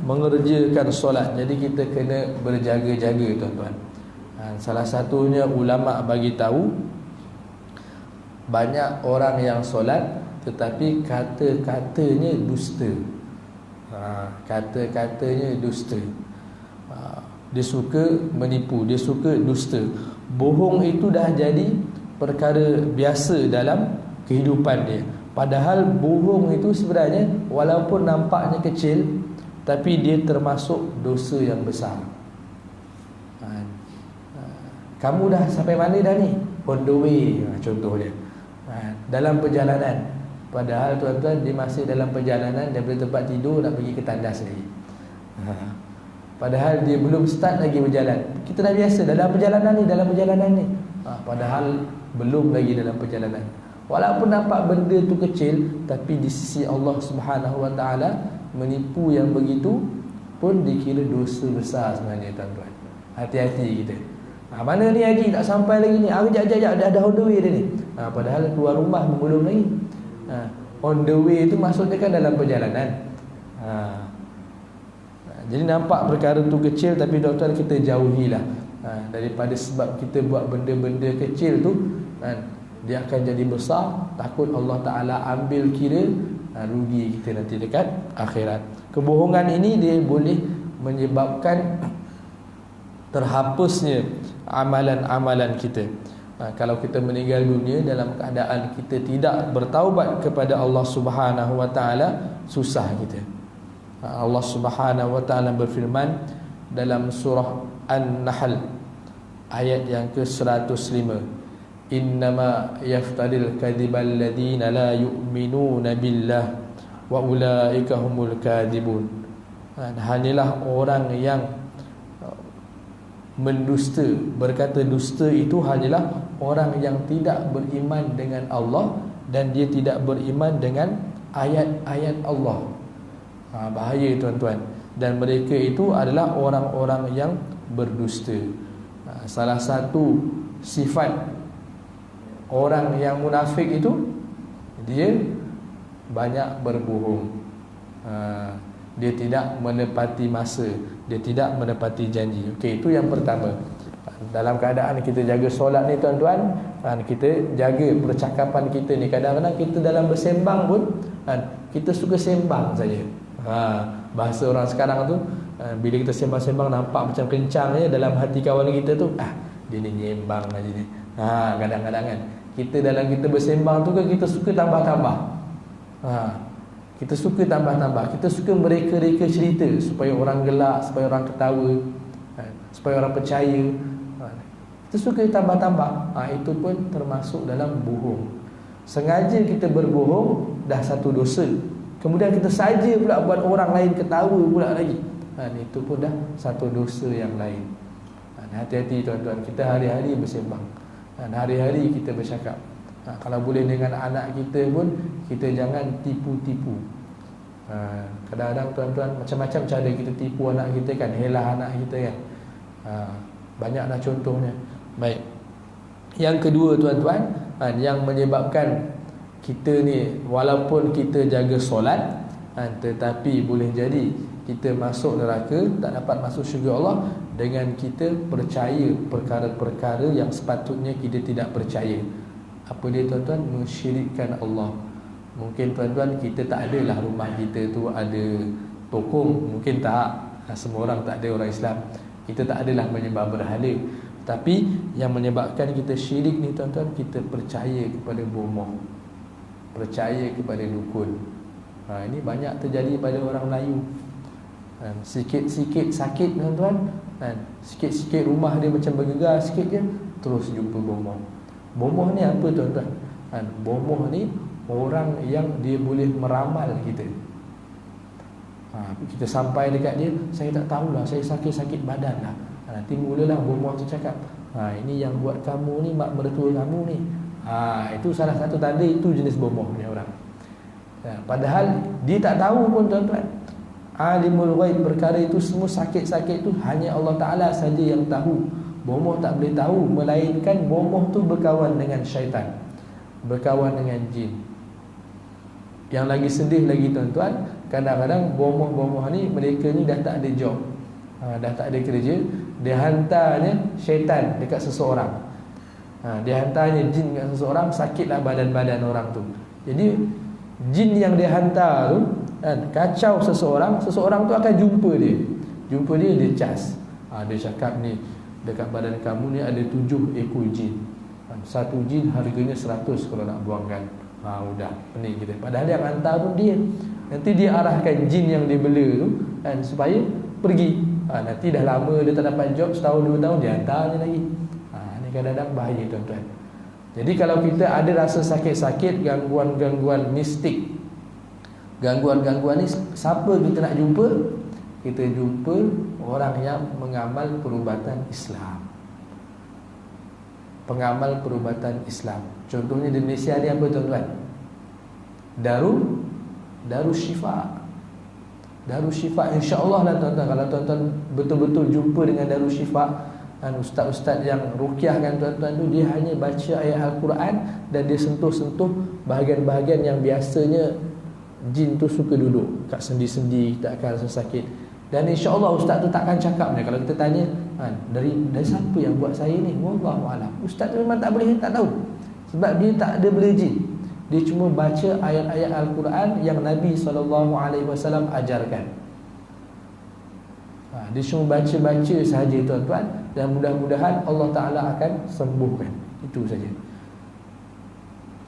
mengerjakan solat. Jadi kita kena berjaga-jaga, tuan-tuan. Salah satunya ulama bagi tahu, banyak orang yang solat tetapi kata-katanya dusta. Kata-katanya dusta. Dia suka menipu, dia suka dusta. Bohong itu dah jadi perkara biasa dalam kehidupan dia. Padahal bohong itu sebenarnya walaupun nampaknya kecil, tapi dia termasuk dosa yang besar. Kamu dah sampai mana dah ni? On the way, contohnya. Dalam perjalanan. Padahal tuan-tuan, dia masih dalam perjalanan, daripada tempat tidur nak pergi ke tandas lagi. Padahal dia belum start lagi berjalan. Kita dah biasa dalam perjalanan ni. Padahal belum lagi dalam perjalanan. Walaupun nampak benda tu kecil, tapi di sisi Allah Subhanahu Wa Taala, menipu yang begitu pun dikira dosa besar sebenarnya, tuan-tuan. Hati-hati kita. Mana ni haji tak sampai lagi ni? Jap dah on the way dah ni. Padahal keluar rumah belum lagi. On the way tu maksudnya kan dalam perjalanan. Jadi nampak perkara tu kecil, tapi tuan-tuan kita jauhilah. Daripada sebab kita buat benda-benda kecil tu, dia akan jadi besar. Takut Allah Ta'ala ambil kira, rugi kita nanti dekat akhirat. Kebohongan ini dia boleh menyebabkan terhapusnya amalan-amalan kita. Kalau kita meninggal dunia dalam keadaan kita tidak bertaubat kepada Allah Subhanahu Wa Taala, susah kita. Allah Subhanahu Wa Taala berfirman dalam surah An-Nahl ayat yang ke-105, innama yaftaril kadhibal ladina la yu'minuna billah wa ulaika humul kadhibun. Hanyalah orang yang mendusta, berkata dusta itu hanyalah orang yang tidak beriman dengan Allah dan dia tidak beriman dengan ayat-ayat Allah. Bahaya, tuan-tuan. Dan mereka itu adalah orang-orang yang berdusta. Salah satu sifat orang yang munafik itu, dia banyak berbohong. Dia tidak menepati masa, dia tidak menepati janji. Okey, itu yang pertama. Dalam keadaan kita jaga solat ni, tuan-tuan, kita jaga percakapan kita ni. Kadang-kadang kita dalam bersembang pun, kita suka sembang saja. Bahasa orang sekarang tu, bila kita sembang-sembang nampak macam kencang je, dalam hati kawan kita tu, dia ni nyembang aja ni. Kadang-kadang kan kita dalam kita bersembang tu kan, kita suka tambah-tambah. Kita suka tambah-tambah. Kita suka mereka-reka cerita supaya orang gelak, supaya orang ketawa, supaya orang percaya. Kita suka tambah-tambah. Itu pun termasuk dalam bohong. Sengaja kita berbohong, dah satu dosa. Kemudian kita saja pula buat orang lain ketawa pula lagi. Itu pun dah satu dosa yang lain. Hati-hati, tuan-tuan. Kita hari-hari bersembang, hari-hari kita bercakap. Kalau boleh dengan anak kita pun, kita jangan tipu-tipu. Kadang-kadang, tuan-tuan, macam-macam cara kita tipu anak kita kan, helah anak kita kan. Banyaklah contohnya. Baik. Yang kedua, tuan-tuan, yang menyebabkan kita ni walaupun kita jaga solat, tetapi boleh jadi kita masuk neraka, tak dapat masuk syurga Allah, dengan kita percaya perkara-perkara yang sepatutnya kita tidak percaya. Apa dia, tuan-tuan? Mensyirikkan Allah. Mungkin, tuan-tuan, kita tak adalah rumah kita tu ada tokong. Mungkin tak. Semua orang tak ada, orang Islam. Kita tak adalah menyembah berhala. Tapi yang menyebabkan kita syirik ni, tuan-tuan, kita percaya kepada bomoh, percaya kepada dukun. Ini banyak terjadi pada orang Melayu. Sikit-sikit sakit, tuan-tuan, sikit-sikit rumah dia macam bergegar sikit je, terus jumpa bomoh. Bomoh ni apa, tuan-tuan? Bomoh ni orang yang dia boleh meramal kita. Kita sampai dekat dia, saya tak tahulah, saya sakit-sakit badan lah. Nanti mulalah bomoh tu cakap, ini yang buat kamu ni mak mertua kamu ni. Itu salah satu tanda, itu jenis bomoh ni orang. Padahal dia tak tahu pun, tuan-tuan. Alimul ghaib, perkara itu semua sakit-sakit tu hanya Allah Ta'ala saja yang tahu. Bomoh tak boleh tahu, melainkan bomoh tu berkawan dengan syaitan, berkawan dengan jin. Yang lagi sedih lagi, tuan-tuan, kadang-kadang bomoh-bomoh ni mereka ni dah tak ada job, dah tak ada kerja. Dia hantarnya syaitan dekat seseorang, dia hantarnya jin dekat seseorang, sakitlah badan-badan orang tu. Jadi jin yang dia hantar tu kacau seseorang, seseorang tu akan jumpa dia, dia cas. Dia cakap ni, dekat badan kamu ni ada 7 ekor jin. Satu jin harganya 100 kalau nak buangkan. Udah pening kita. Padahal yang hantar pun dia. Nanti dia arahkan jin yang dia bela tu supaya pergi. Nanti dah lama dia tak dapat job, setahun 2 tahun dia hantar dia lagi. Ni kadang-kadang bahaya tuan-tuan. Jadi kalau kita ada rasa sakit-sakit, gangguan-gangguan mistik, gangguan-gangguan ni, siapa kita nak jumpa? Kita jumpa orang yang mengamal perubatan Islam, pengamal perubatan Islam. Contohnya di Malaysia ni apa tuan-tuan? Darusshifa. Darusshifa, insya-Allah lah tuan-tuan. Kalau tuan-tuan betul-betul jumpa dengan Darusshifa, ustaz-ustaz yang ruqyahkan tuan-tuan tu, dia hanya baca ayat Al-Quran dan dia sentuh-sentuh bahagian-bahagian yang biasanya jin tu suka duduk kat sendi-sendi, tak akan rasa sakit. Dan insya-Allah ustaz tu takkan cakap ni. Kalau kita tanya, dari siapa yang buat saya ni? Wallahu alam. Ustaz tu memang tak boleh, tak tahu. Sebab dia tak ada bela jin. Dia cuma baca ayat-ayat Al-Quran yang Nabi SAW ajarkan. Dia cuma baca-baca sahaja tuan-tuan, dan mudah-mudahan Allah Ta'ala akan sembuhkan. Itu saja.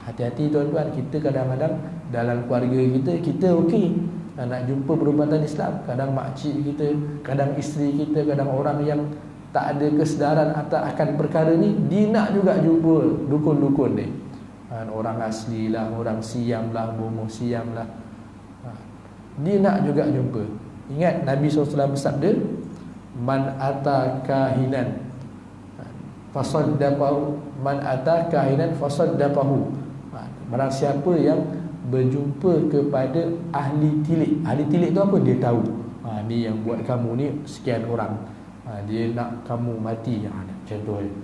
Hati-hati tuan-tuan. Kita kadang-kadang dalam keluarga kita okey, nak jumpa perubatan Islam. Kadang makcik kita, kadang isteri kita, kadang orang yang tak ada kesedaran akan perkara ni, dia nak juga jumpa dukun-dukun ni. Orang asli lah, orang siam lah, bomoh siam lah, dia nak juga jumpa. Ingat Nabi SAW bersabda, man ata kahinan fasaddaqahu, man ata kahinan fasaddaqahu. Barang siapa yang berjumpa kepada ahli tilik. Ahli tilik tu apa? Dia tahu, ni yang buat kamu ni sekian orang, dia nak kamu mati, contohnya.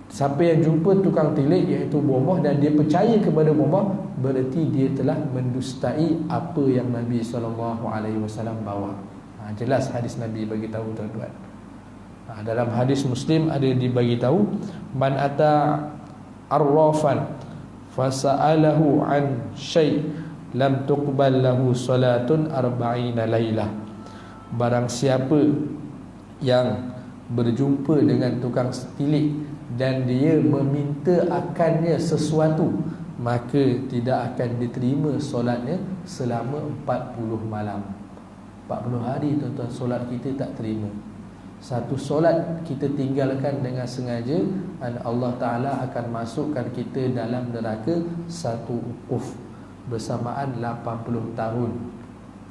Siapa yang jumpa tukang tilik, iaitu bomoh, dan dia percaya kepada bomoh, berarti dia telah mendustai apa yang Nabi SAW bawa. Jelas hadis Nabi bagi tahu tuan-tuan. Dalam hadis Muslim ada dibagi tahu, man ata arrafan fasa'alahu an syai' lam tuqbal lahu salatun arba'ina lailah. Barang siapa yang berjumpa dengan tukang tilik dan dia meminta akannya sesuatu, maka tidak akan diterima solatnya selama 40 malam. 40 hari tuan-tuan, solat kita tak terima. Satu solat kita tinggalkan dengan sengaja, dan Allah Ta'ala akan masukkan kita dalam neraka satu ukuf bersamaan 80 tahun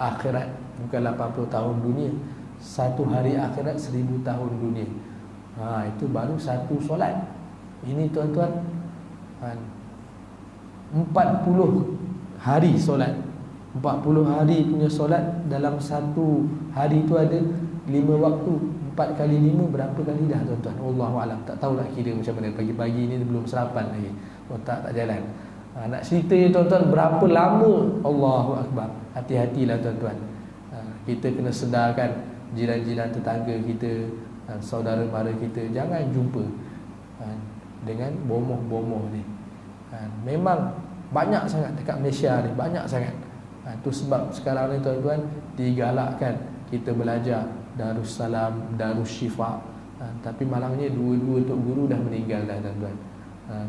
akhirat. Bukan 80 tahun dunia. Satu hari akhirat 1000 tahun dunia. Itu baru satu solat. Ini tuan-tuan, 40 hari solat. 40 hari punya solat. Dalam satu hari tu ada 5 waktu. 4 kali 5 berapa kali dah tuan-tuan? Allahualam. Tak tahulah kira macam mana. Pagi-pagi ni belum sarapan lagi, otak tak jalan. Nak cerita tuan-tuan berapa lama. Allahu Akbar. Hati-hatilah tuan-tuan. Kita kena sedarkan jiran-jiran tetangga kita, saudara mara kita, jangan jumpa dengan bomoh-bomoh ni. Memang banyak sangat dekat Malaysia ni, banyak sangat. Itu sebab sekarang ni tuan-tuan digalakkan kita belajar Darussalam, Darusshifa. Tapi malangnya dua-dua Tok Guru dah meninggal dah tuan-tuan.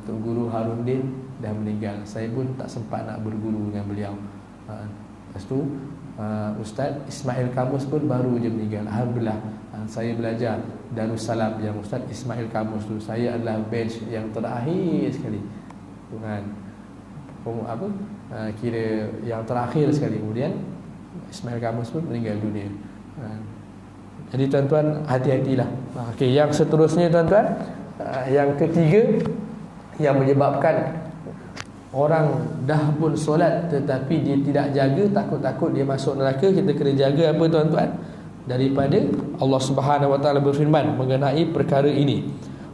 Tok Guru Harundin dah meninggal. Saya pun tak sempat nak berguru dengan beliau. Lepas tu Ustaz Ismail Kamus pun baru je meninggal. Alhamdulillah, saya belajar Darussalam yang Ustaz Ismail Kamus tu. Saya adalah batch yang terakhir sekali. Kira yang terakhir sekali. Kemudian Ismail Kamus pun meninggal dunia. Jadi tuan-tuan, hati-hatilah. Okey, yang seterusnya tuan-tuan, yang ketiga yang menyebabkan orang dah pun solat tetapi dia tidak jaga, takut-takut dia masuk neraka. Kita kena jaga apa tuan-tuan? Daripada Allah Subhanahu Wa Taala berfirman mengenai perkara ini,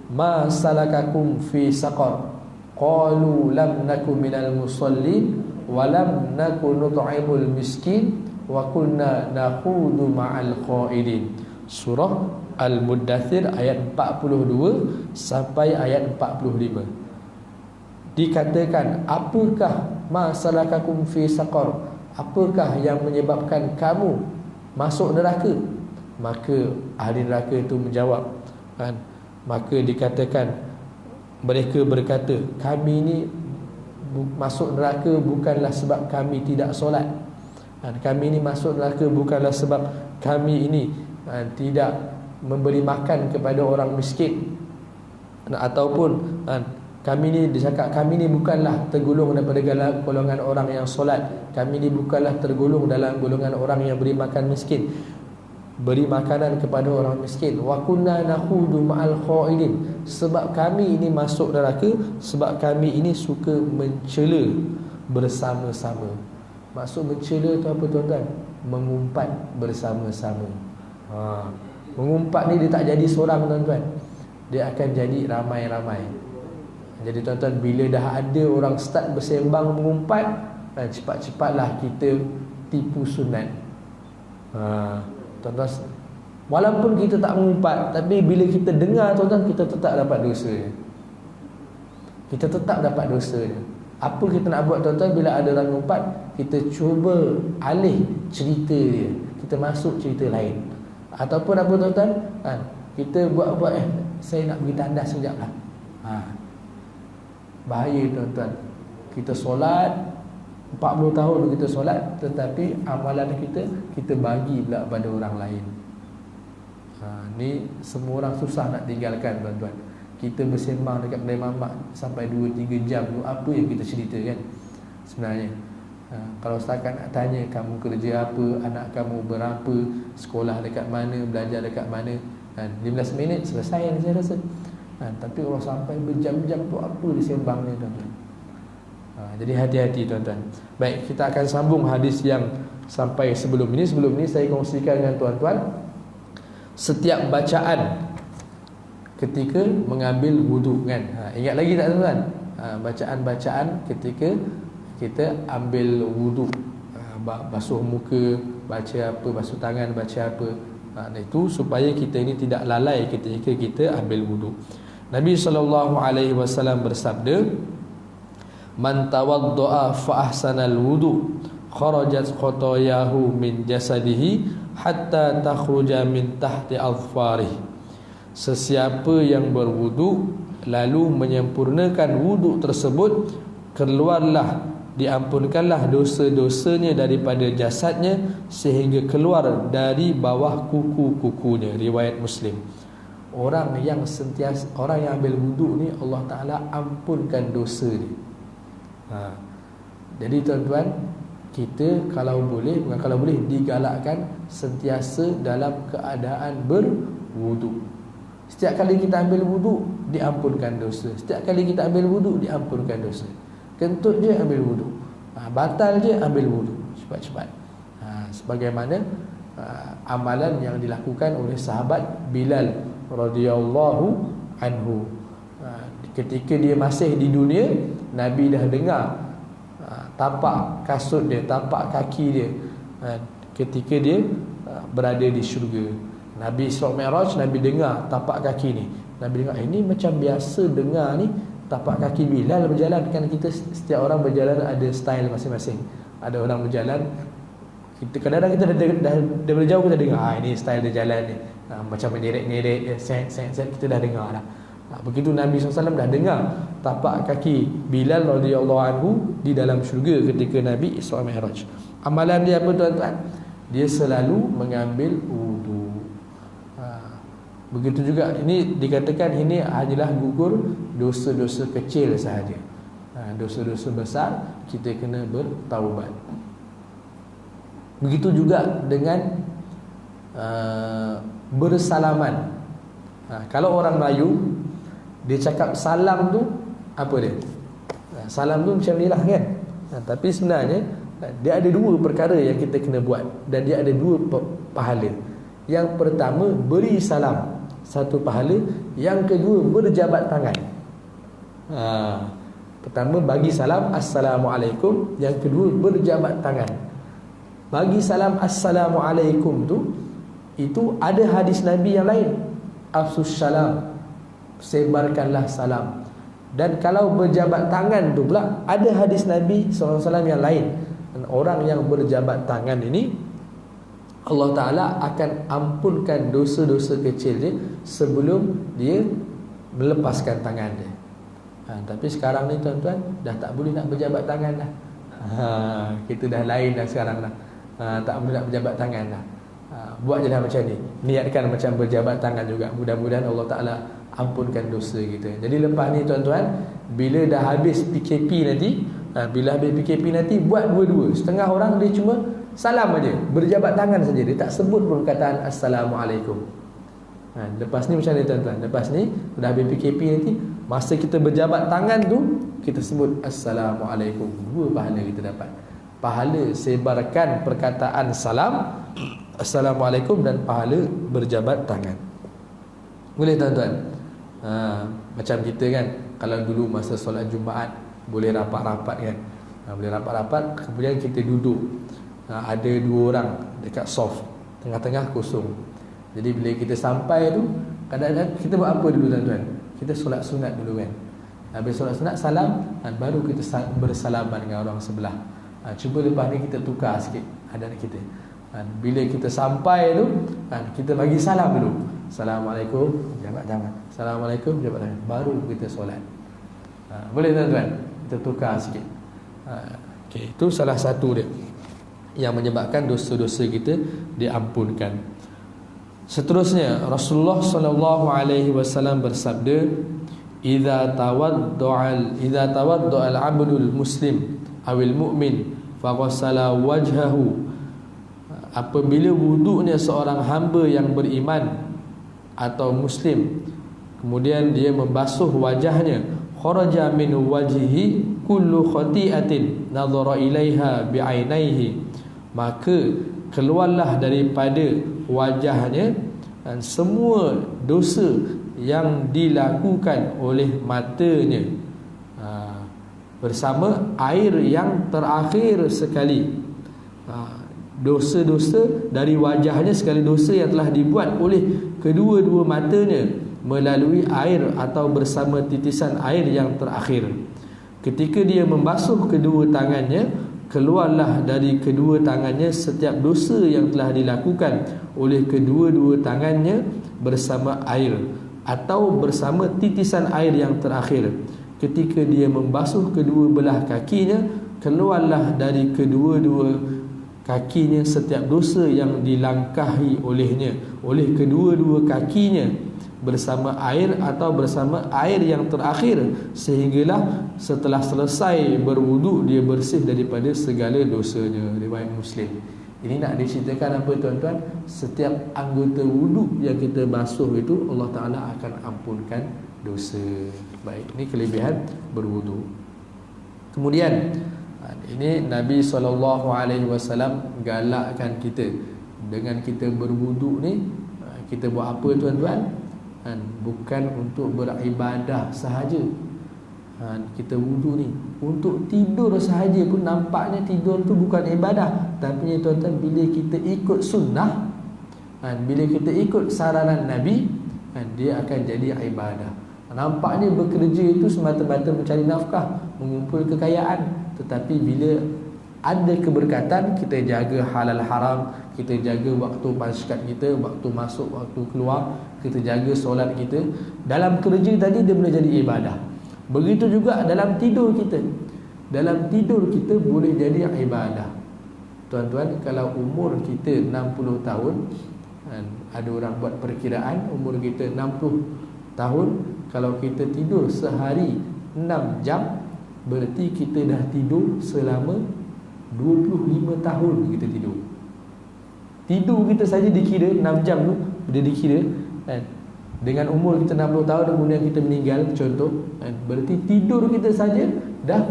ma salakakum fi saqar qalu lam nakum minal musallin walam nakun nut'imul miskin wa kunna nakhudu ma'al qaidin. Surah Al-Muddathir ayat 42 sampai ayat 45. Dikatakan, apakah ma salakakum fi saqar? Apakah yang menyebabkan kamu masuk neraka? Maka ahli neraka itu menjawab, kan? Maka dikatakan, mereka berkata, kami ini masuk neraka bukanlah sebab kami tidak solat, kami ini masuk neraka bukanlah sebab kami ini tidak memberi makan kepada orang miskin, ataupun kami ni disangka kami ni bukanlah tergolong daripada golongan orang yang solat, kami ni bukanlah tergolong dalam golongan orang yang beri makan miskin, beri makanan kepada orang miskin. Wa kunna nakhudu ma'al khaidin, sebab kami ini masuk neraka sebab kami ini suka mencela bersama-sama. Maksud mencela tu apa tuan-tuan? Mengumpat bersama-sama. Mengumpat ni dia tak jadi seorang tuan-tuan, dia akan jadi ramai-ramai. Jadi tuan-tuan, bila dah ada orang start bersembang mengumpat, cepat-cepatlah kita tipu sunat. Tuan-tuan, walaupun kita tak mengumpat, tapi bila kita dengar tuan-tuan, kita tetap dapat dosa. Kita tetap dapat dosa. Apa kita nak buat tuan-tuan? Bila ada orang mengumpat, kita cuba alih cerita dia, kita masuk cerita lain. Ataupun apa tuan-tuan, kita buat-buat, saya nak pergi tandas sekejap lah. Bahaya tuan-tuan. Kita solat 40 tahun kita solat, tetapi amalan kita bagi pula pada orang lain. Ni semua orang susah nak tinggalkan tuan-tuan. Kita bersembang dekat kedai mamak sampai 2-3 jam tu, apa yang kita cerita kan sebenarnya? Kalau setakat nak tanya, kamu kerja apa, anak kamu berapa, sekolah dekat mana, belajar dekat mana, 15 minit selesai saya rasa. Tapi orang sampai berjam-jam tu, apa disembang ni tuan-tuan? Jadi hati-hati tuan-tuan. Baik, kita akan sambung hadis yang sampai sebelum ini. Sebelum ini saya kongsikan dengan tuan-tuan, setiap bacaan ketika mengambil wudu kan, ingat lagi tak tuan-tuan? Bacaan-bacaan ketika kita ambil wudu, basuh muka, baca apa, basuh tangan, baca apa, itu supaya kita ini tidak lalai ketika kita ambil wudu. Nabi SAW bersabda, man tawadda'a fa ahsanal wudu kharajat khotoyahu min jasadihi hatta takhruja min tahti adfarih. Sesiapa yang berwudu lalu menyempurnakan wudu tersebut, keluarlah, diampunkanlah dosa-dosanya daripada jasadnya sehingga keluar dari bawah kuku-kukunya. Riwayat Muslim. Orang yang ambil wudu ni, Allah Ta'ala ampunkan dosa dia. Jadi tuan-tuan, kita kalau boleh, bukan kalau boleh, digalakkan sentiasa dalam keadaan berwudu. Setiap kali kita ambil wudu, diampunkan dosa. Setiap kali kita ambil wudu, diampunkan dosa. Kentut je ambil wudu, batal je ambil wudu, cepat-cepat. Sebagaimana amalan yang dilakukan oleh sahabat Bilal radhiyallahu anhu. Ketika dia masih di dunia, Nabi dah dengar tapak kasut dia, tapak kaki dia ketika dia berada di syurga. Nabi Isra Mi'raj, Nabi dengar tapak kaki ni. Nabi dengar, ini macam biasa dengar ni tapak kaki Bilal berjalan. Kan kita setiap orang berjalan ada style masing-masing. Ada orang berjalan, kita kadang-kadang kita dah daripada jauh kita dengar, ini style dia jalan ni, macam menyeret-nyeret, set, kita dah dengar dah. Begitu Nabi SAW dah dengar tapak kaki Bilal radhiyallahu anhu di dalam syurga ketika Nabi Isra Mi'raj. Amalan dia apa tuan-tuan? Dia selalu mengambil wudu. Begitu juga ini dikatakan ini hanyalah gugur dosa-dosa kecil sahaja. Dosa-dosa besar kita kena bertaubat. Begitu juga dengan bersalaman. Kalau orang Melayu, dia cakap salam tu apa dia? Salam tu macam ni lah kan. Tapi sebenarnya dia ada dua perkara yang kita kena buat, dan dia ada dua pahala. Yang pertama, beri salam, satu pahala. Yang kedua, berjabat tangan. Pertama, bagi salam Assalamualaikum. Yang kedua, berjabat tangan. Bagi salam Assalamualaikum tu, itu ada hadis Nabi yang lain. Afsus salam, sebarkanlah salam. Dan kalau berjabat tangan tu pula, ada hadis Nabi SAW yang lain. Dan orang yang berjabat tangan ini, Allah Ta'ala akan ampunkan dosa-dosa kecil dia sebelum dia melepaskan tangan dia. Tapi sekarang ni tuan-tuan, dah tak boleh nak berjabat tangan dah. Kita dah lain dah sekarang dah. Tak boleh nak berjabat tangan dah. Buat je lah macam ni. Niatkan macam berjabat tangan juga. Mudah-mudahan Allah Ta'ala ampunkan dosa kita. Jadi lepas ni tuan-tuan, bila dah habis PKP nanti, bila habis PKP nanti, buat dua-dua. Setengah orang dia cuma salam aja, berjabat tangan saja. Dia tak sebut pun perkataan Assalamualaikum. Lepas ni macam ni tuan-tuan. Lepas ni dah habis PKP nanti, masa kita berjabat tangan tu, kita sebut Assalamualaikum. Dua pahala kita dapat. Pahala sebarkan perkataan salam Assalamualaikum dan pahala berjabat tangan. Boleh tuan-tuan? Macam kita kan, kalau dulu masa solat Jumaat boleh rapat-rapat kan, boleh rapat-rapat, kemudian kita duduk, ada dua orang dekat soft, tengah-tengah kosong. Jadi bila kita sampai tu, kadang-kadang kita buat apa dulu tuan-tuan? Kita solat sunat dulu kan. Habis solat sunat salam, baru kita bersalaman dengan orang sebelah. Cuba lepas ni kita tukar sikit adat kita. Bila kita sampai tu, kita bagi salam dulu. Assalamualaikum, jabat tangan. Assalamualaikum, jabat tangan. Baru kita solat. Boleh tuan-tuan? Kita tukar sikit. Okay, itu salah satu dia yang menyebabkan dosa-dosa kita diampunkan. Seterusnya, Rasulullah SAW bersabda, "Idza tawadda'a al-'abdul muslim awil mu'min faghassala wajhahu." Apabila wuduknya seorang hamba yang beriman atau muslim, kemudian dia membasuh wajahnya, kharaja min wajhihi kullu khati'atin nadhara ilaiha bi'ainaihi, maka keluarlah daripada wajahnya dan semua dosa yang dilakukan oleh matanya bersama air yang terakhir sekali. Dosa-dosa dari wajahnya sekali dosa yang telah dibuat oleh kedua-dua matanya melalui air atau bersama titisan air yang terakhir. Ketika dia membasuh kedua tangannya, keluarlah dari kedua tangannya setiap dosa yang telah dilakukan oleh kedua-dua tangannya bersama air atau bersama titisan air yang terakhir. Ketika dia membasuh kedua belah kakinya, keluarlah dari kedua-dua kakinya setiap dosa yang dilangkahi olehnya, oleh kedua-dua kakinya bersama air atau bersama air yang terakhir, sehinggalah setelah selesai berwuduk dia bersih daripada segala dosanya. Riwayat Muslim. Ini nak diceritakan apa tuan-tuan? Setiap anggota wuduk yang kita basuh itu, Allah Ta'ala akan ampunkan dosa. Baik, ini kelebihan berwuduk. Kemudian ini Nabi SAW galakkan kita dengan kita berwuduk ni, kita buat apa tuan-tuan? Bukan untuk beribadah sahaja. Kita wuduk ni untuk tidur sahaja pun nampaknya tidur tu bukan ibadah. Tapi tuan-tuan, bila kita ikut sunnah, bila kita ikut saranan Nabi, dia akan jadi ibadah. Nampaknya bekerja itu semata-mata mencari nafkah, mengumpul kekayaan. Tetapi bila ada keberkatan, kita jaga halal haram, kita jaga waktu masyikat kita, waktu masuk, waktu keluar, kita jaga solat kita. Dalam kerja tadi dia boleh jadi ibadah. Begitu juga dalam tidur kita. Dalam tidur kita boleh jadi ibadah. Tuan-tuan, kalau umur kita 60 tahun, ada orang buat perkiraan umur kita 60 tahun, kalau kita tidur sehari 6 jam, berarti kita dah tidur selama 25 tahun kita tidur. Tidur kita saja dikira 6 jam tu, dia dikira kan? Dengan umur kita 60 tahun kemudian kita meninggal contoh, kan? Berarti tidur kita saja dah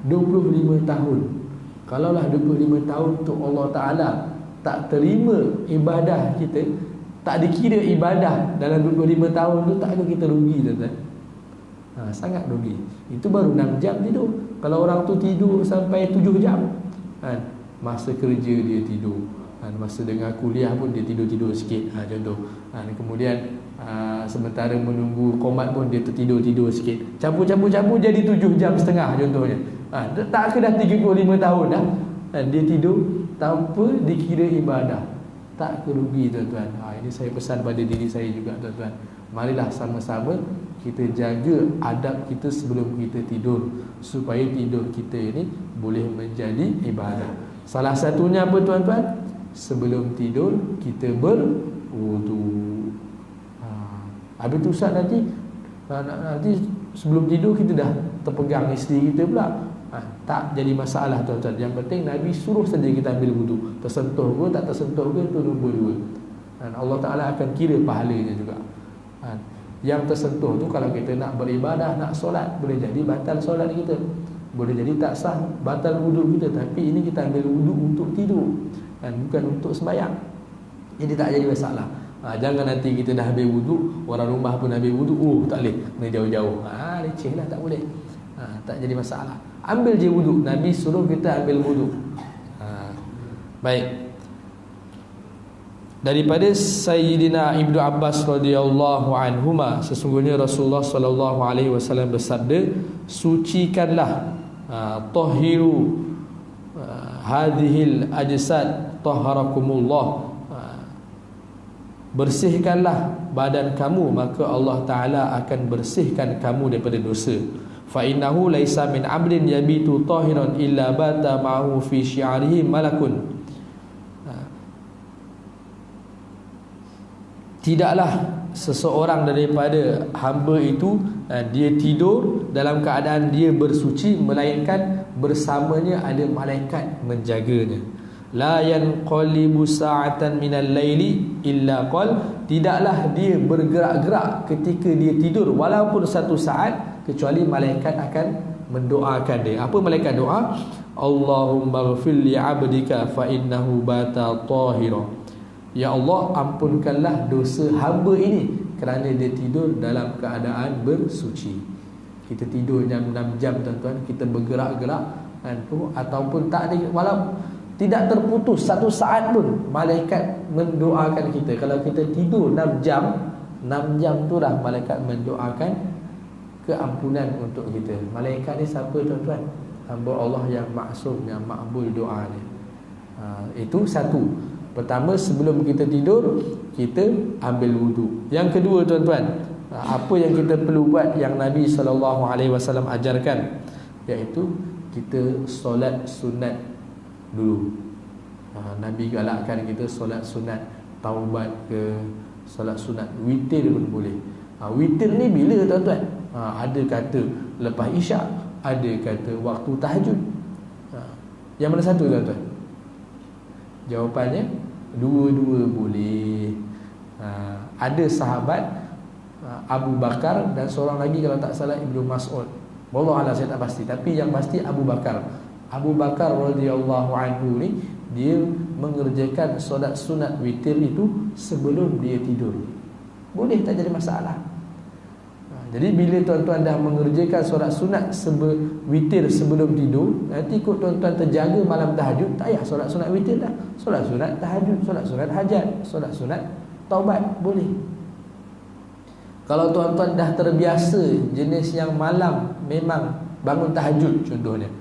25 tahun. Kalaulah 25 tahun tu Allah Ta'ala tak terima ibadah kita, tak dikira ibadah dalam 25 tahun tu, tak ada kita rugi tuan-tuan. Sangat rugi. Itu baru 6 jam tidur. Kalau orang tu tidur sampai 7 jam, masa kerja dia tidur, masa dengar kuliah pun dia tidur-tidur sikit, contoh. Kemudian sementara menunggu komat pun dia tertidur-tidur sikit. Campur jadi 7 jam setengah contohnya. Tak ke dah 35 tahun dah, dia tidur tanpa dikira ibadah. Tak kerugi tuan-tuan. Ini saya pesan pada diri saya juga tuan-tuan. Marilah sama-sama kita jaga adab kita sebelum kita tidur, supaya tidur kita ini boleh menjadi ibadah. Salah satunya apa tuan-tuan? Sebelum tidur kita berwudu. Habis tu Ustaz, nanti sebelum tidur kita dah terpegang isteri kita pula. Tak jadi masalah tuan-tuan. Yang penting Nabi suruh saja kita ambil wudu. Tersentuh ke tak tersentuh ke, itu nombor 2. Dan Allah Ta'ala akan kira pahalanya juga. Yang tersentuh tu kalau kita nak beribadah, nak solat, boleh jadi batal solat kita, boleh jadi tak sah, batal wudu kita. Tapi ini kita ambil wudu untuk tidur, bukan untuk sembahyang. Jadi tak jadi masalah. Jangan nanti kita dah habis wudu, orang rumah pun habis wudu, tak boleh, kena jauh-jauh. Leceh lah, tak boleh. Tak jadi masalah. Ambil je wudu. Nabi suruh kita ambil wudu. Baik. Daripada Sayyidina Ibnu Abbas radhiyallahu anhuma, sesungguhnya Rasulullah sallallahu alaihi wasallam bersabda, sucikanlah, tahiru hadhil ajsad taharakumullah, bersihkanlah badan kamu, maka Allah Ta'ala akan bersihkan kamu daripada dosa. Fa innahu laisa min 'abdin yabitu tahiran illa bata ma'ahu fi syi'arihi malakun. Tidaklah seseorang daripada hamba itu dia tidur dalam keadaan dia bersuci, melainkan bersamanya ada malaikat menjaganya. La yanqalibu sa'atan minal laili illa qal, tidaklah dia bergerak-gerak ketika dia tidur walaupun satu saat, kecuali malaikat akan mendoakan dia. Apa malaikat doa? Allahumma ghfir li 'abdika fa innahu bata tahira. Ya Allah, ampunkanlah dosa hamba ini kerana dia tidur dalam keadaan bersuci. Kita tidur jam 6 jam tuan-tuan, kita bergerak-gerak ataupun tak ada, walau tidak terputus satu saat pun, malaikat mendoakan kita. Kalau kita tidur 6 jam tu dah malaikat mendoakan keampunan untuk kita. Malaikat ni siapa tuan-tuan? Hamba Allah yang maksum, yang makbul doa dia. Itu satu. Pertama, sebelum kita tidur, kita ambil wudu. Yang kedua tuan-tuan, apa yang kita perlu buat yang Nabi SAW ajarkan, iaitu kita solat sunat dulu. Nabi galakkan kita solat sunat taubat ke, solat sunat witir pun boleh. Witir ni bila tuan-tuan? Ada kata lepas isyak, ada kata waktu tahajud. Yang mana satu tuan-tuan? Jawapannya dua-dua boleh. Ada sahabat Abu Bakar dan seorang lagi kalau tak salah Ibnu Mas'ud. Wallahualam, saya tak pasti, tapi yang pasti Abu Bakar. Abu Bakar radhiyallahu anhu ni dia mengerjakan solat sunat witir itu sebelum dia tidur. Boleh, tak jadi masalah. Jadi bila tuan-tuan dah mengerjakan solat sunat witir sebelum tidur, nanti ikut tuan-tuan terjaga malam tahajud, tak payah solat sunat witir dah. Solat sunat tahajud, solat sunat hajat, solat sunat taubat, boleh. Kalau tuan-tuan dah terbiasa jenis yang malam memang bangun tahajud contohnya,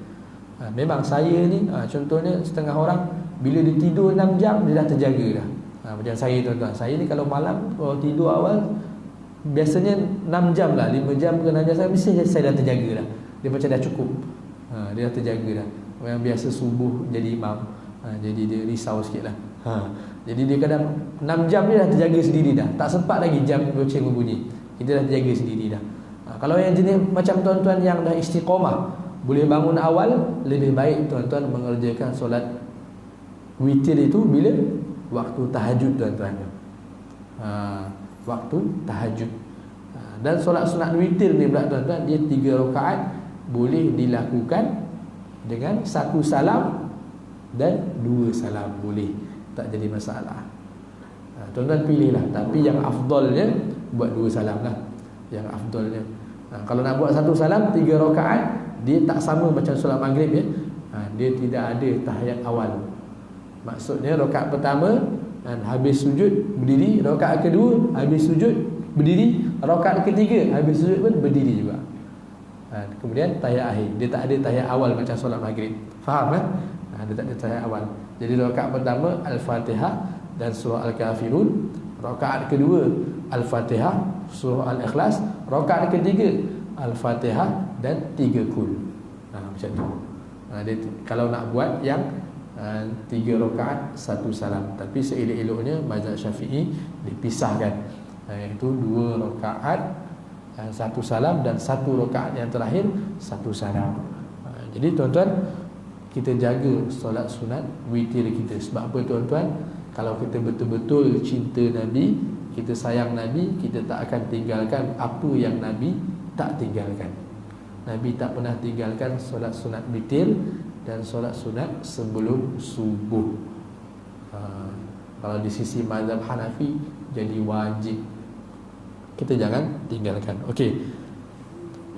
memang saya ni contohnya setengah orang bila dia tidur 6 jam dia dah terjaga dah. Macam saya tuan-tuan, saya ni kalau malam, kalau tidur awal biasanya 6 jam lah, 5 jam ke 6 jam saya dah terjaga dah. Dia macam dah cukup, dia dah terjaga dah. Yang biasa subuh jadi imam, jadi dia risau sikit lah. Jadi dia kadang 6 jam dia dah terjaga sendiri dah, tak sempat lagi jam loceng berbunyi, kita dah terjaga sendiri dah. Kalau yang jenis macam tuan-tuan yang dah istiqamah, boleh bangun awal, lebih baik tuan-tuan mengerjakan solat witir itu bila? Waktu tahajud tuan-tuan. Waktu tahajud. Dan solat sunat witir ni pula tuan-tuan, dia 3 rakaat, boleh dilakukan dengan 1 salam dan 2 salam, boleh, tak jadi masalah. Tuan-tuan pilihlah, tapi yang afdalnya buat 2 salam lah, yang afdalnya. Kalau nak buat satu salam 3 rakaat, dia tak sama macam solat maghrib ya. Dia tidak ada tahiyat awal. Maksudnya rakaat pertama habis sujud berdiri, rakaat kedua habis sujud berdiri, rakaat ketiga habis sujud pun berdiri juga. Kemudian tahiyat akhir. Dia tak ada tahiyat awal macam solat maghrib. Faham kan? Dia tak ada tahiyat awal. Jadi rakaat pertama Al-Fatihah dan surah Al-Kafirun, rakaat kedua Al-Fatihah, surah Al-Ikhlas, rakaat ketiga Al-Fatihah dan 3 kul. Macam tu. Dia, kalau nak buat yang 3 rakaat 1 salam. Tapi seelok-eloknya mazhab Syafi'i dipisahkan, iaitu 2 rakaat 1 salam dan 1 rakaat yang terakhir 1 salam. Jadi tuan-tuan, kita jaga solat sunat witir kita. Sebab apa tuan-tuan? Kalau kita betul-betul cinta Nabi, kita sayang Nabi, kita tak akan tinggalkan apa yang Nabi tak tinggalkan. Nabi tak pernah tinggalkan solat sunat witir dan solat sunat sebelum subuh. Kalau di sisi mazhab Hanafi jadi wajib, kita jangan tinggalkan. Okey,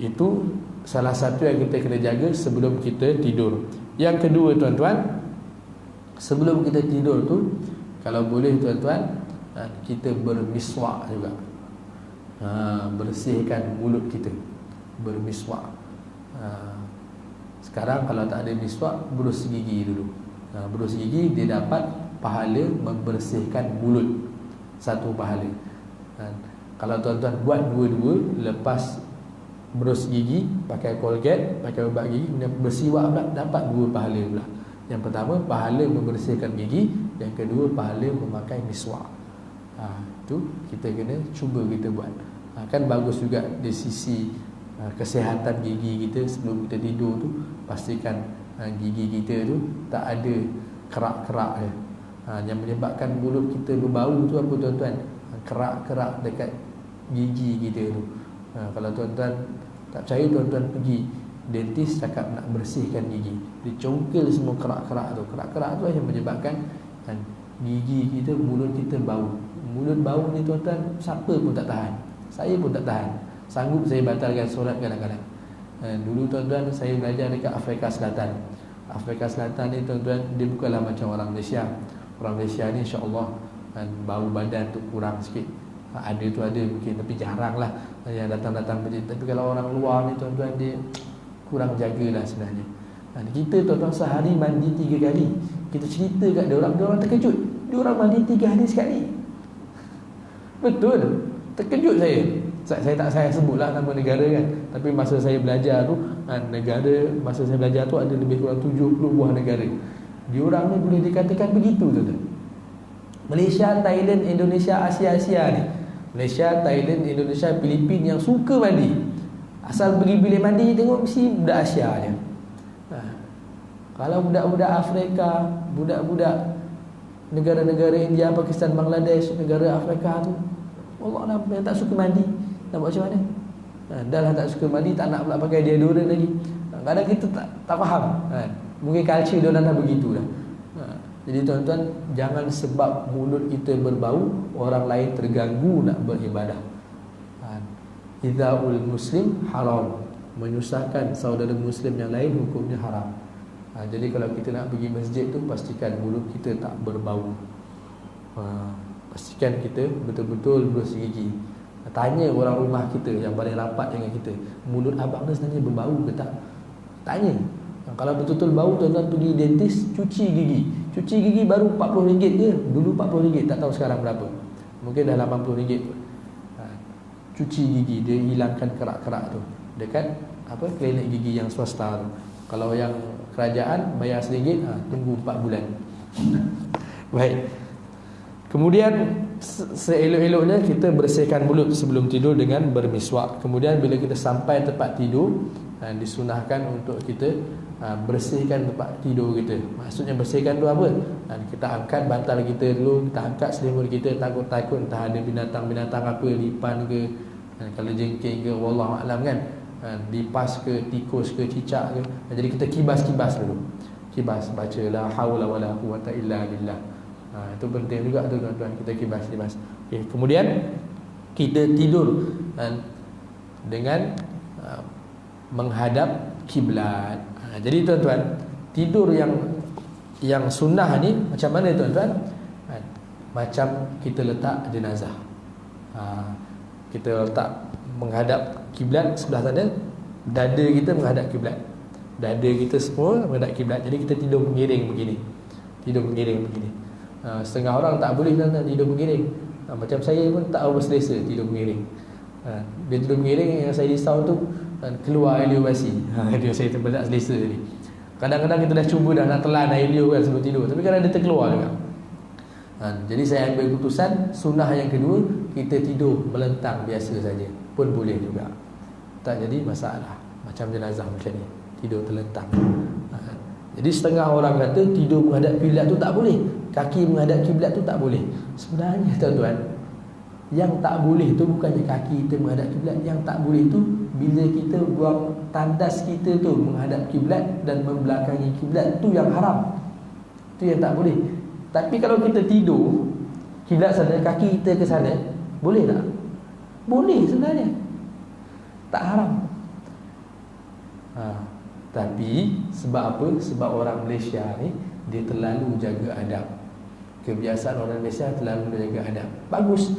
itu salah satu yang kita kena jaga sebelum kita tidur. Yang kedua tuan-tuan, sebelum kita tidur tu, kalau boleh tuan-tuan, kita bermiswak juga. Bersihkan mulut kita, bermiswak. Sekarang kalau tak ada miswak, berus gigi dulu. Berus gigi, dia dapat pahala membersihkan mulut, satu pahala. Kalau tuan-tuan buat dua-dua, lepas berus gigi, pakai Colgate, pakai ubat gigi, kemudian bersiwak pula, dapat 2 pahala pula. Yang pertama, pahala membersihkan gigi. Yang kedua, pahala memakai miswak. Itu kita kena cuba kita buat. Kan bagus juga di sisi kesihatan gigi kita. Sebelum kita tidur tu, pastikan gigi kita tu tak ada kerak-kerak. Yang menyebabkan mulut kita berbau tu apa tuan-tuan? Kerak-kerak dekat gigi kita tu. Kalau tuan-tuan tak percaya, tuan-tuan pergi dentist, cakap nak bersihkan gigi, dicongkel semua kerak-kerak tu. Kerak-kerak tu yang menyebabkan gigi kita, mulut kita bau. Mulut bau ni tuan-tuan, siapa pun tak tahan. Saya pun tak tahan. Sanggup saya batalkan solat kadang-kadang. Dulu tuan-tuan, saya belajar dekat Afrika Selatan. Afrika Selatan ni tuan-tuan, dia bukanlah macam orang Malaysia. Orang Malaysia ni insya-Allah bau badan tu kurang sikit. Ada tu ada mungkin, tapi jarang lah yang datang-datang masjid. Tapi kalau orang luar ni tuan-tuan, dia kurang jagalah sebenarnya. Kita tuan-tuan sehari mandi 3 kali. Kita cerita kat dia orang terkejut. Dia orang mandi 3 hari sekali. Betul. Terkejut saya. Saya tak saya sebutlah nama negara kan. Tapi masa saya belajar tu, masa saya belajar tu ada lebih kurang 70 buah negara. Dia orang ni boleh dikatakan begitu tuan-tuan. Malaysia, Thailand, Indonesia, Asia ni. Malaysia, Thailand, Indonesia, Filipina yang suka mandi. Asal pergi bilik mandi, tengok mesti budak Asia je. Kalau budak-budak Afrika, budak-budak negara-negara India, Pakistan, Bangladesh, negara Afrika tu, Allah yang tak suka mandi, nak buat macam mana? Dah lah tak suka mandi, tak nak pula pakai deodorant lagi. Kadang kita tak faham. Mungkin culture dia dah begitu dah. Jadi tuan-tuan, jangan sebab mulut kita berbau, orang lain terganggu nak beribadah. Idzaul muslim haram. Menyusahkan saudara muslim yang lain, hukumnya haram. Jadi kalau kita nak pergi masjid tu, pastikan mulut kita tak berbau. Pastikan kita betul-betul berus gigi. Tanya orang rumah kita yang paling rapat dengan kita, mulut abang ni sebenarnya berbau ke tak? Tanya. Kalau betul-betul bau, tuan-tuan pergi dentist, cuci gigi. Cuci gigi baru RM40 je. Dulu RM40, tak tahu sekarang berapa. Mungkin dah RM80 pun. Cuci gigi, dia hilangkan kerak-kerak tu dekat klinik gigi yang swasta tu. Kalau yang kerajaan bayar RM1, tunggu 4 bulan. Baik. Kemudian seelok-eloknya kita bersihkan mulut sebelum tidur dengan bermiswak. Kemudian bila kita sampai tempat tidur, disunahkan untuk kita bersihkan tempat tidur kita. Maksudnya bersihkan tu apa? Kita angkat bantal kita dulu, kita angkat selimut kita, takut-takut entah ada binatang-binatang apa, lipan ke, kalau jengking ke, wallahu a'lam kan, lipas ke, tikus ke, cicak ke. Jadi kita kibas-kibas dulu. Kibas, baca la haula wala quwata illa billah. Itu penting juga tu tuan-tuan, kita kibas-kibas. Okey, kemudian kita tidur dengan menghadap kiblat. Jadi tuan-tuan, tidur yang sunnah ni macam mana tuan-tuan? Macam kita letak jenazah. Kita letak menghadap kiblat sebelah sana, dada kita menghadap kiblat. Dada kita semua menghadap kiblat. Jadi kita tidur mengiring begini. Tidur mengiring begini. Setengah orang tak boleh tuan-tuan tidur mengiring. Macam saya pun tak berselesa tidur mengiring. Dia tidur mengiring, yang saya risau tu keluar air liur basi. Dia saya tak selesa ni. Kadang-kadang kita dah cuba dah nak telan air liur kan sebelum tidur, tapi kadang dia terkeluar juga. Jadi saya ambil keputusan, sunnah yang kedua, kita tidur melentang biasa saja pun boleh juga, tak jadi masalah. Macam jenazah macam ni, tidur terlentang. Jadi setengah orang kata tidur menghadap kiblat tu tak boleh, kaki menghadap kiblat tu tak boleh. Sebenarnya tuan-tuan, yang tak boleh tu bukannya kaki kita menghadap kiblat. Yang tak boleh tu bila kita buang tandas kita tu menghadap kiblat dan membelakangi kiblat, tu yang haram. Tu yang tak boleh. Tapi kalau kita tidur kiblat sana, kaki kita ke sana, boleh tak? Boleh sebenarnya, tak haram. Tapi sebab apa? Sebab orang Malaysia ni dia terlalu jaga adab. Kebiasaan orang Malaysia terlalu jaga adab. Bagus.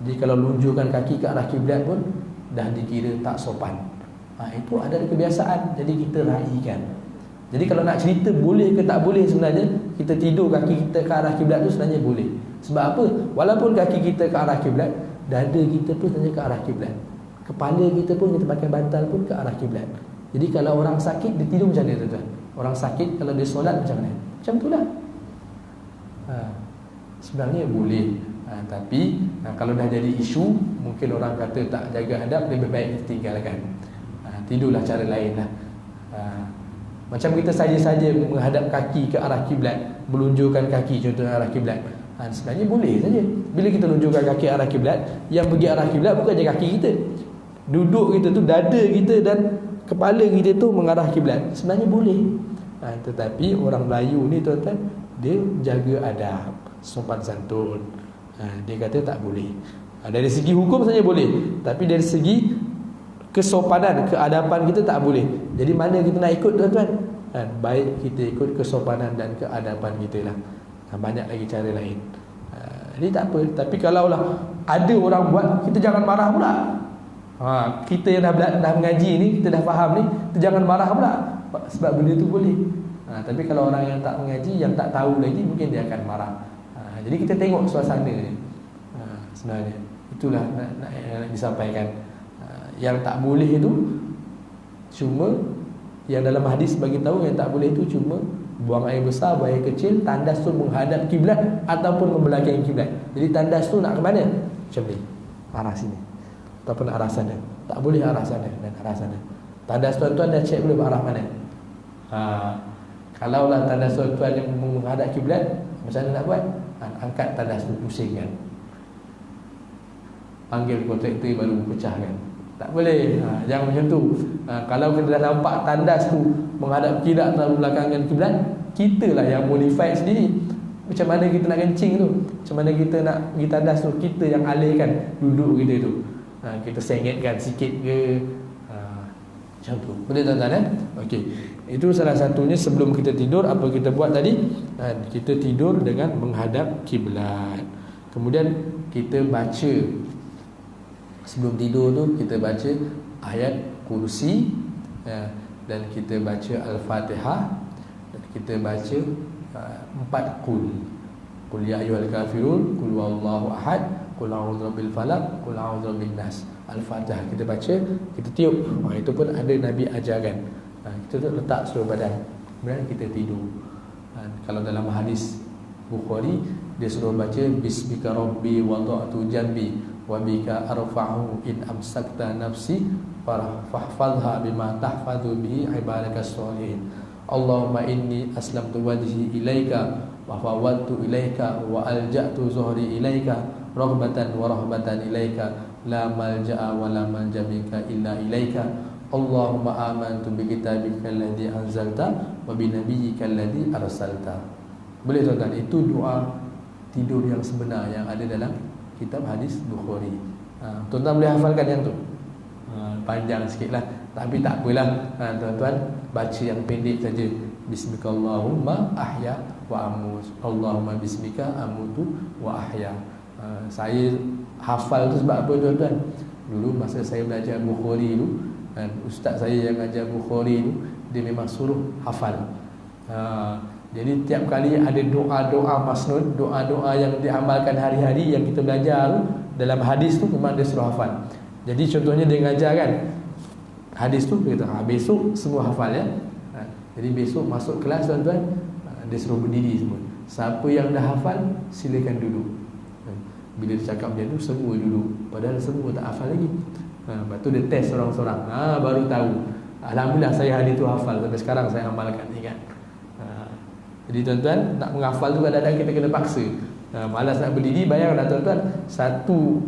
Jadi kalau lunjurkan kaki ke arah kiblat pun dah dikira tak sopan. Itu ada kebiasaan, jadi kita raikan. Jadi kalau nak cerita boleh ke tak boleh, sebenarnya kita tidur kaki kita ke arah kiblat tu sebenarnya boleh. Sebab apa? Walaupun kaki kita ke arah kiblat, dada kita pun sebenarnya ke arah kiblat. Kepala kita pun kita pakai bantal pun ke arah kiblat. Jadi kalau orang sakit dia tidur macam mana tuan-tuan? Orang sakit kalau dia solat macam mana? Macam itulah. Sebenarnya boleh. Tapi kalau dah jadi isu, mungkin orang kata tak jaga adab, lebih baik tinggalkan. Tidurlah cara lain lah. Macam kita saja-saja menghadap kaki ke arah kiblat, melunjurkan kaki contohnya arah kiblat, sebenarnya boleh saja. Bila kita lunjurkan kaki arah kiblat, yang pergi arah kiblat bukan je kaki kita, duduk kita tu, dada kita dan kepala kita tu mengarah kiblat, sebenarnya boleh. Tetapi orang Melayu ni tuan-tuan, dia jaga adab, sopan santun. Dia kata tak boleh. Dari segi hukum saja boleh, tapi dari segi kesopanan, keadapan kita tak boleh. Jadi mana kita nak ikut tuan-tuan? Baik kita ikut kesopanan dan keadapan kita lah. Banyak lagi cara lain. Jadi tak apa. Tapi kalaulah ada orang buat, kita jangan marah pula. Kita yang dah mengaji ni, kita dah faham ni, kita jangan marah pula, sebab benda tu boleh. Tapi kalau orang yang tak mengaji, yang tak tahu lagi, mungkin dia akan marah. Jadi kita tengok suasana ni. Sebenarnya itulah nak disampaikan. Yang tak boleh itu cuma, yang dalam hadis bagi tahu yang tak boleh itu cuma buang air besar, buang air kecil, tandas tu menghadap kiblat ataupun membelakangi kiblat. Jadi tandas tu nak ke mana? Macam ni, arah sini ataupun arah sana. Tak boleh arah sana dan arah sana. Tandas tuan-tuan dah cek belum arah mana? Kalaulah tandas tuan-tuan yang menghadap kiblat, macam mana nak buat? Angkat tandas tu, pusingkan, panggil kontraktor baru pecahkan. Tak boleh. Jangan macam tu. Kalau kita dah nampak tandas tu menghadap kiblat atau belakangkan kiblat, kita lah yang modify sendiri. Macam mana kita nak kencing tu, macam mana kita nak pergi tandas tu, kita yang alihkan duduk kita tu. Kita sengetkan sikit ke, macam tu. Boleh tuan-tuan? Okey. Itu salah satunya sebelum kita tidur. Apa kita buat tadi? Kita tidur dengan menghadap kiblat. Kemudian kita baca, sebelum tidur tu kita baca ayat kursi, dan kita baca Al-Fatihah, dan kita baca 4 qul ya ayyuhal kafirun, qul huwallahu ahad, qul a'udzu birabbil falaq, qul a'udzu birabbin nas. Al-Fatihah kita baca, kita tiup. Itu pun ada Nabi ajarkan. Kita letak seluruh badan, kemudian kita tidur. Kalau dalam hadis Bukhari, dia suruh baca bismika rabbi wada'tu janbi wa bika arfa'u in amsakta nafsi fahfadha bima tahfadhu bihi ibadakas sholihin. Allahumma inni aslamtu wajhi ilaika wa fawwadtu ilaika wa alja'tu zuhri ilaika raghbatan wa rahbatan ilaika la malja'a wa la manja minka illa ilaika. Allahumma amantu bi kitabika alladhi anzalta wa bi nabiyyika alladhi arsalta. Boleh tuan-tuan, itu doa tidur yang sebenar yang ada dalam kitab hadis Bukhari. Tuan-tuan boleh hafalkan yang tu. Panjang sikit lah, tapi tak apalah. Tuan-tuan baca yang pendek saja. Bismikallahumma ahya wa amut, Allahumma bismika amutu wa ahya. Saya hafal tu sebab apa tuan-tuan? Dulu masa saya belajar Bukhari tu, ustaz saya yang ajar Bukhari tu, dia memang suruh hafal. Jadi tiap kali ada doa-doa masnud, doa-doa yang diamalkan hari-hari yang kita belajar tu, dalam hadis tu memang dia suruh hafal. Jadi contohnya dia mengajar kan, hadis tu dia kata besok semua hafal ya. Jadi besok masuk kelas tuan-tuan, dia suruh berdiri semua. Siapa yang dah hafal silakan duduk. Bila dia cakap macam tu semua duduk, padahal semua tak hafal lagi. Lepas tu dia test seorang-seorang, baru tahu. Alhamdulillah saya hadis tu hafal, sampai sekarang saya amalkan, ingat. Jadi tuan-tuan, nak menghafal tu kadang-kadang kita kena paksa. Malas nak berdiri, bayangkan tuan-tuan, satu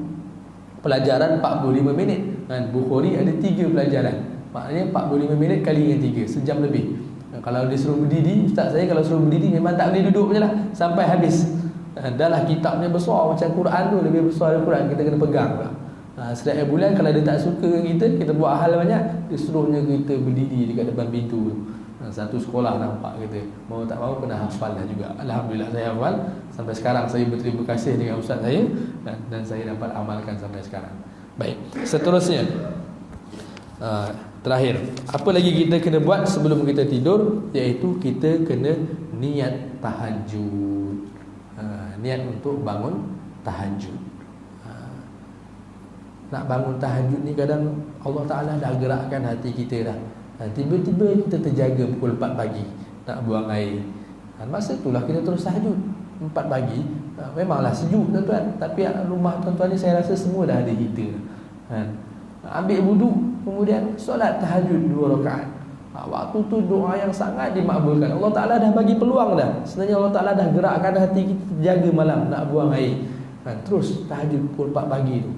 pelajaran 45 minit. Bukhari ada 3 pelajaran. Maknanya 45 minit kali dengan 3, sejam lebih. Kalau dia suruh berdiri, ustaz saya kalau suruh berdiri memang tak boleh duduk je lah sampai habis. Dah lah kitabnya besar macam Quran tu, lebih besar dari Quran, kita kena pegang lah. Setiap bulan kalau dia tak suka kita buat hal banyak, dia suruhnya kita berdiri dekat depan pintu tu. Satu sekolah nampak kita, mau tak mau kena hafal lah juga. Alhamdulillah saya hafal. Sampai sekarang saya berterima kasih dengan ustaz saya, dan saya dapat amalkan sampai sekarang. Baik, seterusnya, terakhir, apa lagi kita kena buat sebelum kita tidur? Iaitu kita kena niat tahajud. Niat untuk bangun tahajud. Nak bangun tahajud ni kadang Allah Ta'ala dah gerakkan hati kita dah. Tiba-tiba kita terjaga pukul 4 pagi nak buang air. Masa itulah kita terus tahajud 4 pagi. Memanglah sejuk tuan-tuan, tapi rumah tuan-tuan ni saya rasa semua dah ada heater. Ambil wuduk, kemudian solat tahajud 2 rakaat. Waktu tu doa yang sangat dimakbulkan. Allah Ta'ala dah bagi peluang dah. Sebenarnya Allah Ta'ala dah gerakkan hati kita terjaga malam nak buang air. Terus tahajud pukul 4 pagi tu,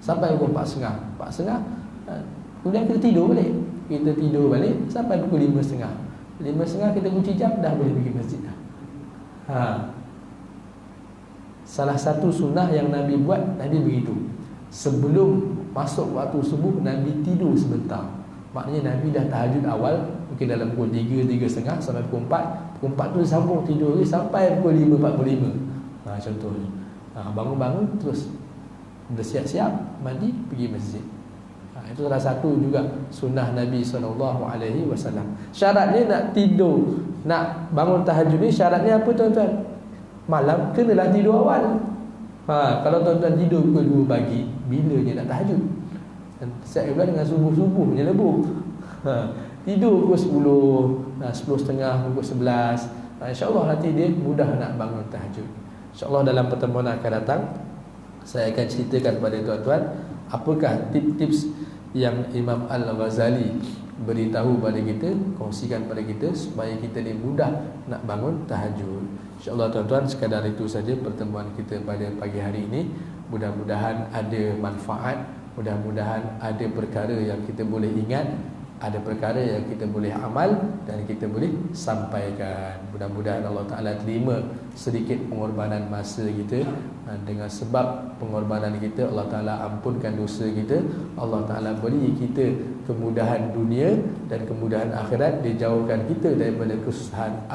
sampai pukul 4.30. 4.30 kemudian kita tidur balik. Kita tidur balik sampai pukul 5.30. 5.30 kita kunci jam, dah boleh pergi masjid dah. Salah satu sunnah yang Nabi buat, Nabi begitu. Sebelum masuk waktu subuh, Nabi tidur sebentar. Maknanya Nabi dah tahajud awal, mungkin dalam pukul 3, 3.30 sampai pukul 4. Pukul 4 tu sambung tidur sampai pukul 5.45. Contohnya. Bangun-bangun terus bersiap-siap, mandi, pergi masjid. Itu salah satu juga sunnah Nabi SAW. Syaratnya nak tidur, nak bangun tahajud ni syaratnya apa tuan-tuan? Malam kenalah tidur awal. Kalau tuan-tuan tidur pukul 2 pagi, bilanya nak tahajud? Saya bilang dengan subuh-subuh punya lebur. Tidur pukul 10, 10.30, pukul 11. InsyaAllah nanti dia mudah nak bangun tahajud. InsyaAllah dalam pertemuan akan datang saya akan ceritakan kepada tuan-tuan apakah tips-tips yang Imam Al-Ghazali beritahu pada kita, kongsikan pada kita supaya kita ni mudah nak bangun tahajud. InsyaAllah tuan-tuan, sekadar itu saja pertemuan kita pada pagi hari ini. Mudah-mudahan ada manfaat, mudah-mudahan ada perkara yang kita boleh ingat, ada perkara yang kita boleh amal dan kita boleh sampaikan. Mudah-mudahan Allah Ta'ala terima sedikit pengorbanan masa kita. Dengan sebab pengorbanan kita, Allah Ta'ala ampunkan dosa kita. Allah Ta'ala beri kita kemudahan dunia dan kemudahan akhirat. Dia jauhkan kita daripada kesusahan